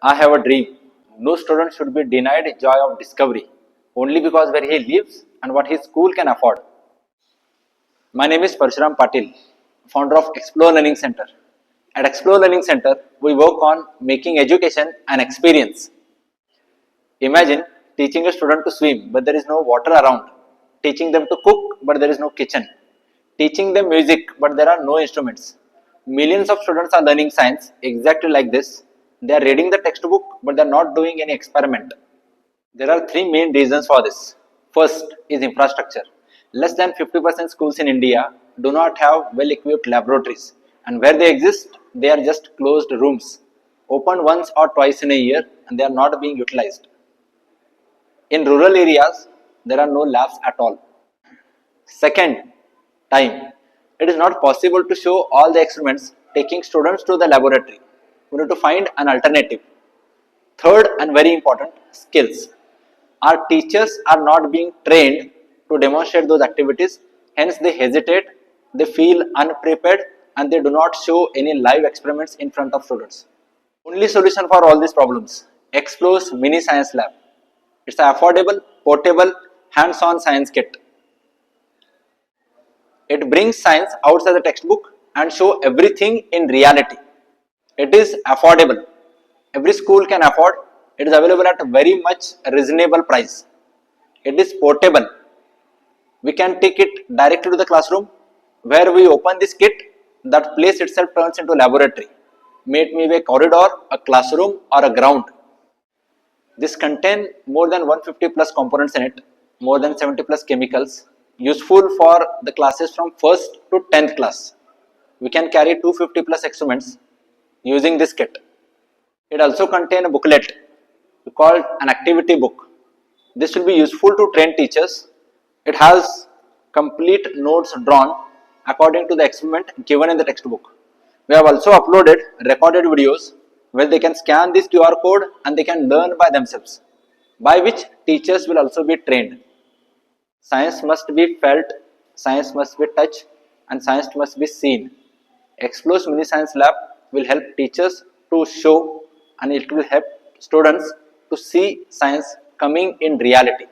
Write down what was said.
I have a dream. No student should be denied joy of discovery only because where he lives and what his school can afford. My name is Parshuram Patil, founder of Xplore Learning Centre. At Xplore Learning Centre, we work on making education an experience. Imagine teaching a student to swim but there is no water around, teaching them to cook but there is no kitchen, teaching them music but there are no instruments. Millions of students are learning science exactly like this. They are reading the textbook but they are not doing any experiment. There are three main reasons for this. First is infrastructure. Less than 50% schools in India do not have well equipped laboratories, and where they exist, they are just closed rooms, opened once or twice in a year, and they are not being utilized. In rural areas, there are no labs at all. Second, time. It is not possible to show all the experiments taking students to the laboratory. We need to find an alternative. Third and very important, skills. Our teachers are not being trained to demonstrate those activities, hence they hesitate, they feel unprepared and they do not show any live experiments in front of students. Only solution for all these problems, Xplore's mini science lab. It's an affordable, portable, hands-on science kit. It brings science outside the textbook and show everything in reality. It is affordable. Every school can afford. It is available at a very much reasonable price. It is portable. We can take it directly to the classroom where we open this kit, that place itself turns into a laboratory. May it be a corridor, a classroom or a ground. This contains more than 150 plus components in it, more than 70 plus chemicals, useful for the classes from 1st to 10th class. We can carry 250 plus experiments using this kit. It also contains a booklet called an activity book. This will be useful to train teachers. It has complete notes drawn according to the experiment given in the textbook. We have also uploaded recorded videos where they can scan this QR code and they can learn by themselves, by which teachers will also be trained. Science must be felt, science must be touched, and science must be seen. Xplore's Mini Science Lab will help teachers to show and it will help students to see science coming in reality.